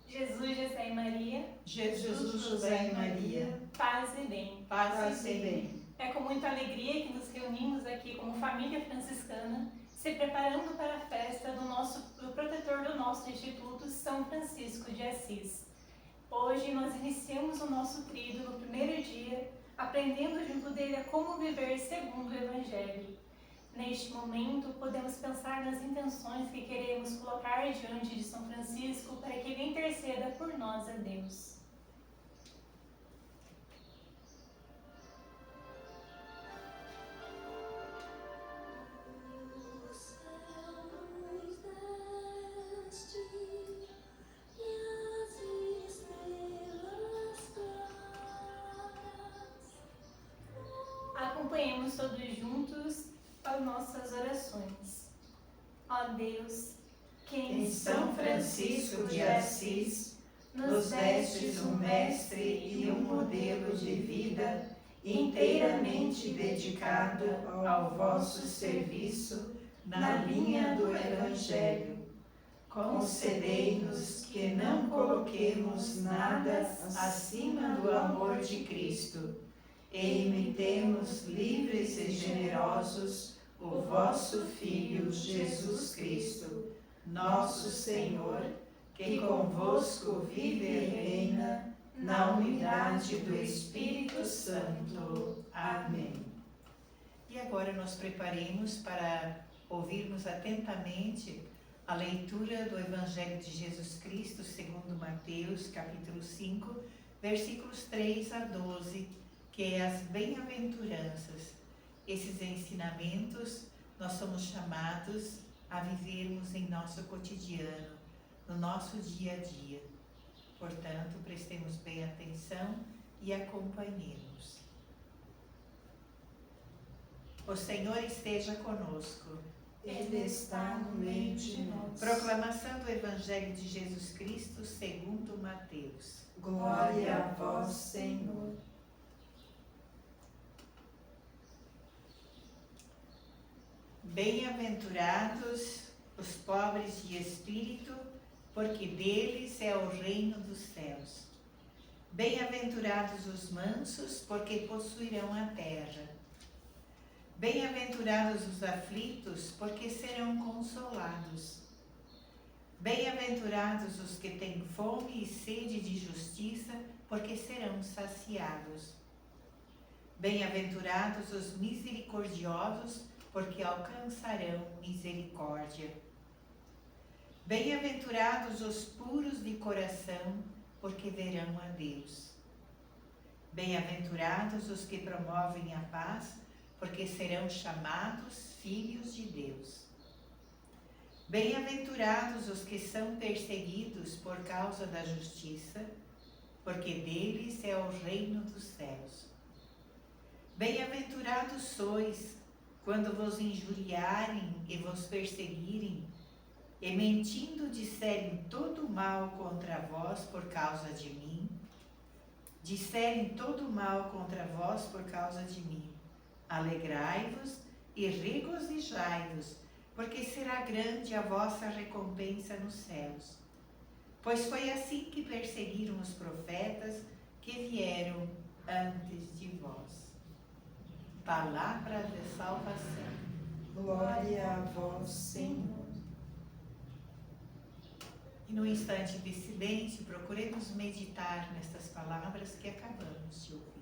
Jesus, José e Maria. Jesus, José e Maria. Paz e bem. Paz e bem. É com muita alegria que nos reunimos aqui como família franciscana, se preparando para a festa do protetor do nosso Instituto, São Francisco de Assis. Hoje nós iniciamos o nosso trido no primeiro dia, aprendendo junto dele a como viver segundo o Evangelho. Neste momento, podemos pensar nas intenções que queremos colocar diante de São Francisco para que ele interceda por nós a Deus. Acompanhemos todos juntos as nossas orações. Ó Deus, que Em São Francisco de Assis nos destes um mestre e um modelo de vida inteiramente dedicado ao vosso serviço na linha do Evangelho. Concedei-nos que não coloquemos nada acima do amor de Cristo e imitemos livres e generosos o vosso Filho Jesus Cristo, nosso Senhor, que convosco vive e reina na unidade do Espírito Santo. Amém. E agora nós preparemos para ouvirmos atentamente a leitura do Evangelho de Jesus Cristo segundo Mateus, capítulo 5, versículos 3 a 12, que é as bem-aventuranças. Esses ensinamentos nós somos chamados a vivermos em nosso cotidiano, no nosso dia a dia. Portanto, prestemos bem atenção e acompanhemos. O Senhor esteja conosco. Ele está no meio de nós. Proclamação do Evangelho de Jesus Cristo segundo Mateus. Glória a vós, Senhor. Bem-aventurados os pobres de espírito, porque deles é o reino dos céus. Bem-aventurados os mansos, porque possuirão a terra. Bem-aventurados os aflitos, porque serão consolados. Bem-aventurados os que têm fome e sede de justiça, porque serão saciados. Bem-aventurados os misericordiosos, porque alcançarão misericórdia. Bem-aventurados os puros de coração, porque verão a Deus. Bem-aventurados os que promovem a paz, porque serão chamados filhos de Deus. Bem-aventurados os que são perseguidos por causa da justiça, porque deles é o reino dos céus. Bem-aventurados sois, quando vos injuriarem e vos perseguirem, e mentindo disserem todo mal contra vós por causa de mim, disserem todo mal contra vós por causa de mim. Alegrai-vos e regozijai-vos, porque será grande a vossa recompensa nos céus. Pois foi assim que perseguiram os profetas que vieram antes de vós. Palavra de salvação. Glória a vós, Senhor. E no instante de silêncio, procuremos meditar nestas palavras que acabamos de ouvir.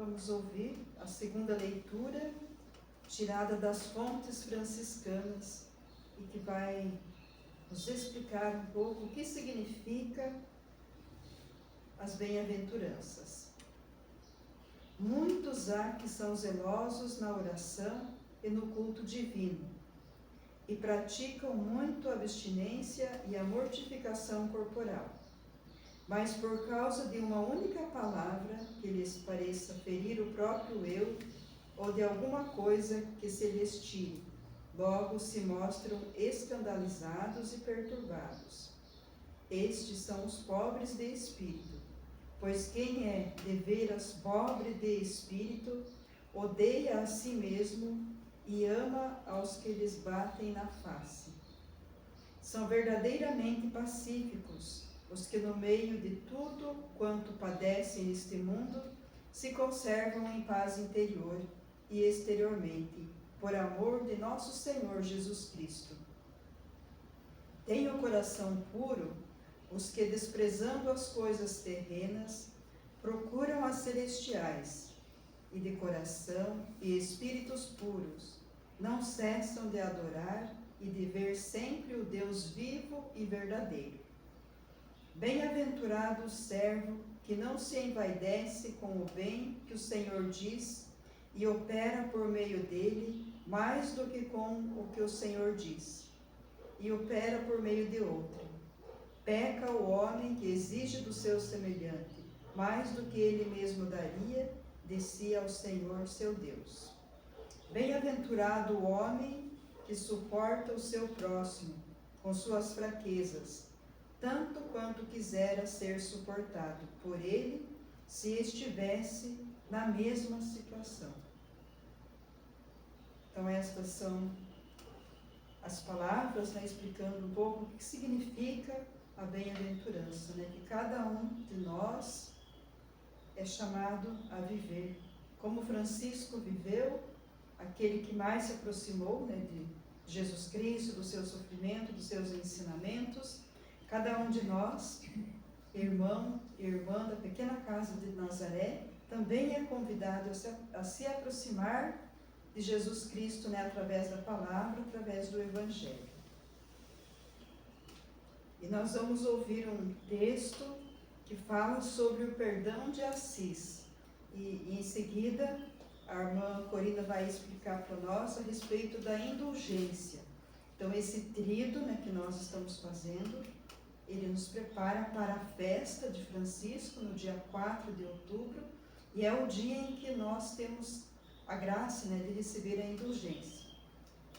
vamos ouvir a segunda leitura, tirada das fontes franciscanas, e que vai nos explicar um pouco o que significa as bem-aventuranças. Muitos há que são zelosos na oração e no culto divino, e praticam muito a abstinência e a mortificação corporal. Mas por causa de uma única palavra que lhes pareça ferir o próprio eu, ou de alguma coisa que se lhes tire, logo se mostram escandalizados e perturbados. Estes são os pobres de espírito, pois quem é de veras pobre de espírito, odeia a si mesmo e ama aos que lhes batem na face. São verdadeiramente pacíficos os que no meio de tudo quanto padecem neste mundo, se conservam em paz interior e exteriormente, por amor de nosso Senhor Jesus Cristo. Têm o coração puro os que, desprezando as coisas terrenas, procuram as celestiais, e de coração e espíritos puros, não cessam de adorar e de ver sempre o Deus vivo e verdadeiro. Bem-aventurado o servo que não se envaidece com o bem que o Senhor diz e opera por meio dele mais do que com o que o Senhor diz, e opera por meio de outro. Peca o homem que exige do seu semelhante mais do que ele mesmo daria de si ao Senhor seu Deus. Bem-aventurado o homem que suporta o seu próximo com suas fraquezas, tanto quanto quisera ser suportado por ele, se estivesse na mesma situação. Então, estas são as palavras, explicando um pouco o que significa a bem-aventurança, Que cada um de nós é chamado a viver. Como Francisco viveu, aquele que mais se aproximou de Jesus Cristo, do seu sofrimento, dos seus ensinamentos, cada um de nós, irmão e irmã da pequena casa de Nazaré, também é convidado a se aproximar de Jesus Cristo, através da palavra, através do Evangelho. E nós vamos ouvir um texto que fala sobre o perdão de Assis. E em seguida, a irmã Corina vai explicar para nós a respeito da indulgência. Então, esse tríduo que nós estamos fazendo, ele nos prepara para a festa de Francisco, no dia 4 de outubro, e é o dia em que nós temos a graça de receber a indulgência.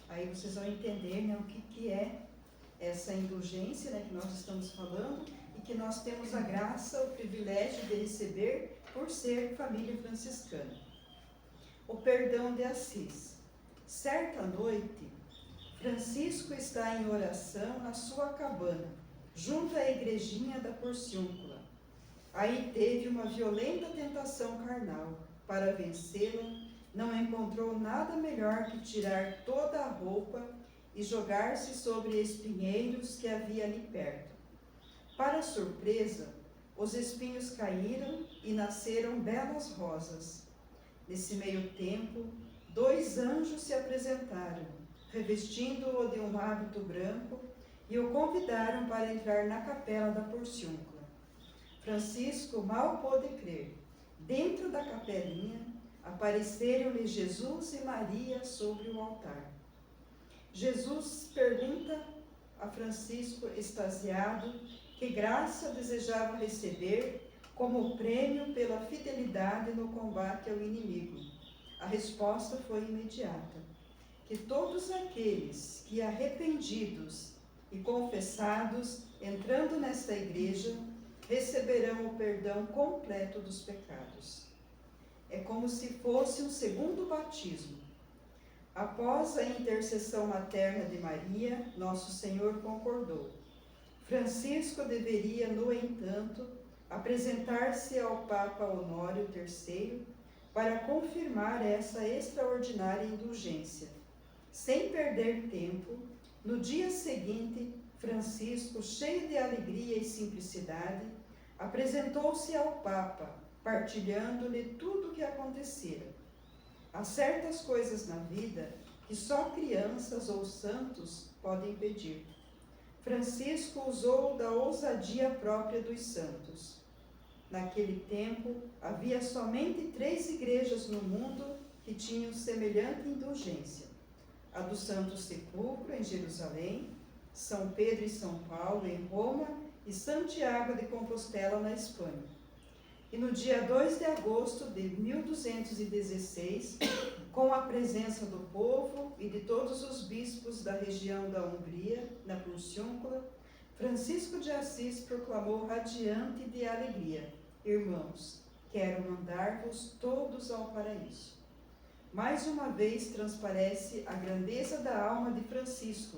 Aí vocês vão entender o que é essa indulgência que nós estamos falando, e que nós temos a graça, o privilégio de receber por ser família franciscana. O perdão de Assis. Certa noite, Francisco está em oração na sua cabana, junto à igrejinha da Porciúncula. Aí teve uma violenta tentação carnal. Para vencê-la, não encontrou nada melhor que tirar toda a roupa e jogar-se sobre espinheiros que havia ali perto. Para surpresa, os espinhos caíram e nasceram belas rosas. Nesse meio tempo, 2 anjos se apresentaram, revestindo-o de um hábito branco, e o convidaram para entrar na capela da Porciúncula. Francisco mal pôde crer. Dentro da capelinha, apareceram-lhe Jesus e Maria sobre o altar. Jesus pergunta a Francisco, extasiado, que graça desejava receber como prêmio pela fidelidade no combate ao inimigo. A resposta foi imediata: que todos aqueles que, arrependidos e confessados, entrando nesta igreja, receberão o perdão completo dos pecados. É como se fosse um segundo batismo. Após a intercessão materna de Maria, Nosso Senhor concordou. Francisco deveria, no entanto, apresentar-se ao Papa Honório III para confirmar essa extraordinária indulgência. Sem perder tempo, no dia seguinte, Francisco, cheio de alegria e simplicidade, apresentou-se ao Papa partilhando-lhe tudo o que acontecera. Há certas coisas na vida que só crianças ou santos podem pedir. Francisco usou da ousadia própria dos santos. Naquele tempo, havia somente 3 igrejas no mundo que tinham semelhante indulgência: a do Santo Sepulcro, em Jerusalém, São Pedro e São Paulo, em Roma, e Santiago de Compostela, na Espanha. E no dia 2 de agosto de 1216, com a presença do povo e de todos os bispos da região da Hungria, na Porciúncula, Francisco de Assis proclamou radiante de alegria: irmãos, quero mandar-vos todos ao paraíso. Mais uma vez transparece a grandeza da alma de Francisco,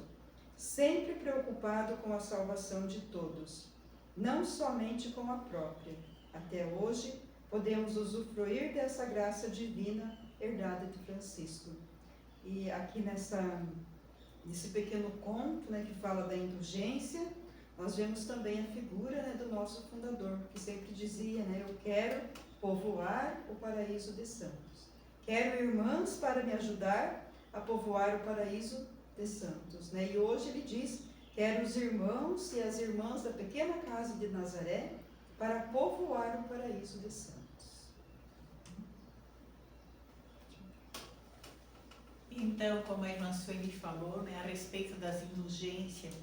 sempre preocupado com a salvação de todos, não somente com a própria. Até hoje, podemos usufruir dessa graça divina herdada de Francisco. E aqui nesse pequeno conto, né, que fala da indulgência, nós vemos também a figura, né, do nosso fundador, que sempre dizia, né, eu quero povoar o paraíso de santos. Quero irmãs para me ajudar a povoar o paraíso de santos. Né? E hoje ele diz, quero os irmãos e as irmãs da pequena casa de Nazaré para povoar o paraíso de santos. Então, como a irmã Sueli falou, né, a respeito das indulgências,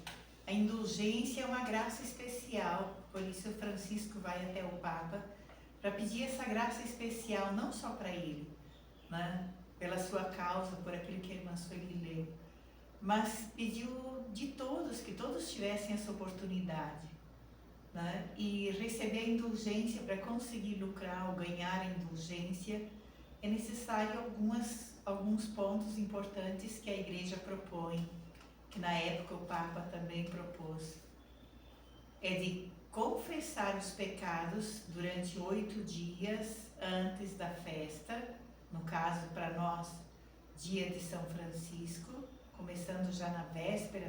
a indulgência é uma graça especial, por isso o Francisco vai até o Papa para pedir essa graça especial, não só para ele, né, pela sua causa, por aquilo que a irmã Sueli leu, mas pediu de todos, que todos tivessem essa oportunidade. Né? E receber a indulgência, para conseguir lucrar ou ganhar a indulgência, é necessário alguns pontos importantes que a Igreja propõe, que na época o Papa também propôs. É de confessar os pecados durante 8 dias antes da festa, no caso para nós, dia de São Francisco, começando já na véspera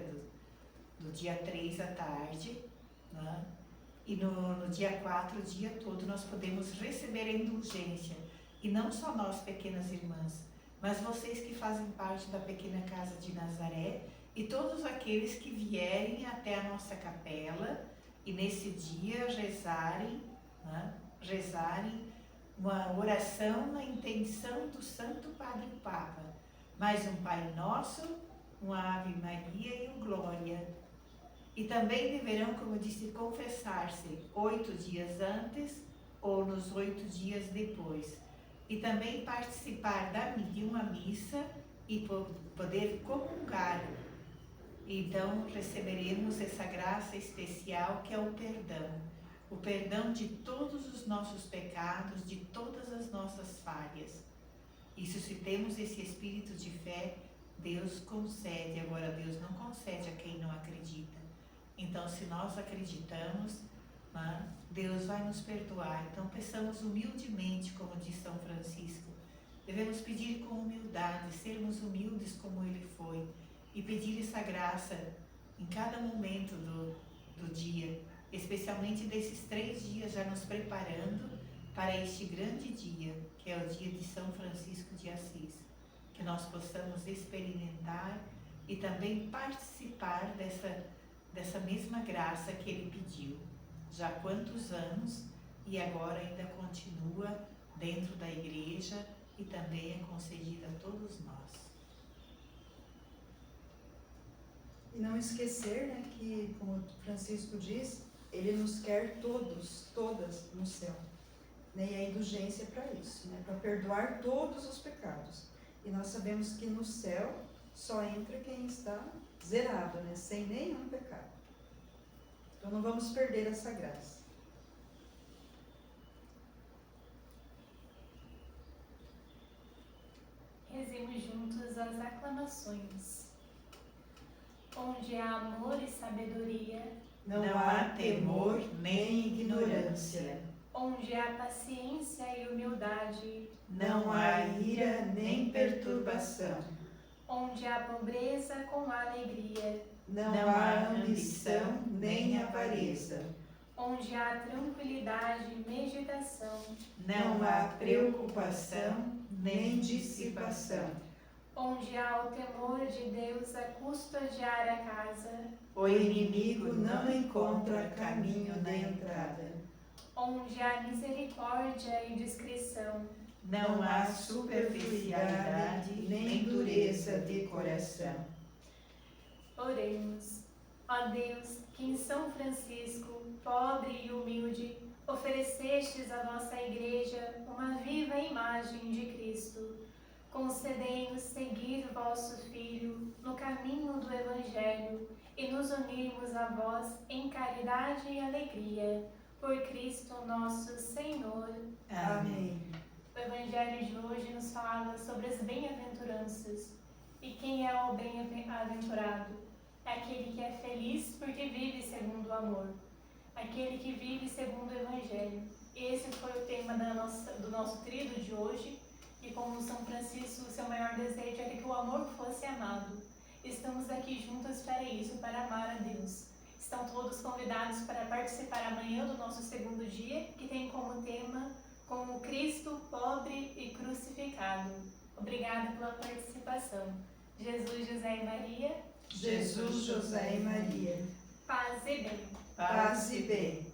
do dia 3 à tarde, né? E no dia 4, o dia todo, nós podemos receber a indulgência. E não só nós, pequenas irmãs, mas vocês que fazem parte da pequena casa de Nazaré e todos aqueles que vierem até a nossa capela e nesse dia rezarem, né? Rezarem uma oração na intenção do Santo Padre Papa. Mais um Pai Nosso, uma Ave Maria e um Glória. E também deverão, como eu disse, confessar-se 8 dias antes ou nos 8 dias depois. E também participar de uma missa e poder comungar. Então receberemos essa graça especial que é o perdão. O perdão de todos os nossos pecados, de todas as nossas falhas. Isso, se temos esse espírito de fé, Deus concede. Agora, Deus não concede a quem não acredita. Então, se nós acreditamos, né, Deus vai nos perdoar. Então, peçamos humildemente, como diz São Francisco. Devemos pedir com humildade, sermos humildes como ele foi e pedir essa graça em cada momento do dia, especialmente desses 3 dias, já nos preparando para este grande dia, que é o dia de São Francisco de Assis. Que nós possamos experimentar e também participar dessa mesma graça que ele pediu, já há quantos anos, e agora ainda continua dentro da igreja e também é concedida a todos nós. E não esquecer, né, que, como Francisco diz, ele nos quer todos, todas no céu. Né, e a indulgência é para isso, né, para perdoar todos os pecados. E nós sabemos que no céu só entra quem está zerado, né, sem nenhum pecado. Então não vamos perder essa graça. Rezemos juntos as aclamações. Onde há amor e sabedoria, não há temor nem ignorância. Onde há paciência e humildade, não há ira nem perturbação. Onde há pobreza com alegria, não há ambição nem avareza. Onde há tranquilidade e meditação, não há preocupação nem dissipação. Onde há o temor de Deus a custodiar a casa, O inimigo não encontra caminho de entrada. onde há misericórdia e discrição, não há superficialidade nem dureza de coração. oremos. Ó Deus, que em São Francisco, pobre e humilde, oferecestes à vossa Igreja uma viva imagem de Cristo, concedei-nos seguir vosso Filho no caminho do Evangelho e nos unirmos a vós em caridade e alegria. Por Cristo nosso Senhor. Amém. O Evangelho de hoje nos fala sobre as bem-aventuranças. E quem é o bem-aventurado? É aquele que é feliz porque vive segundo o amor. Aquele que vive segundo o Evangelho. Esse foi o tema do nosso tríduo de hoje. E como São Francisco, seu maior desejo era que o amor fosse amado. Estamos aqui juntos para isso, para amar a Deus. Estão todos convidados para participar amanhã do nosso segundo dia, que tem como tema como Cristo pobre e crucificado. Obrigada pela participação. Jesus, José e Maria. Jesus, José e Maria. Paz e bem. Paz e bem.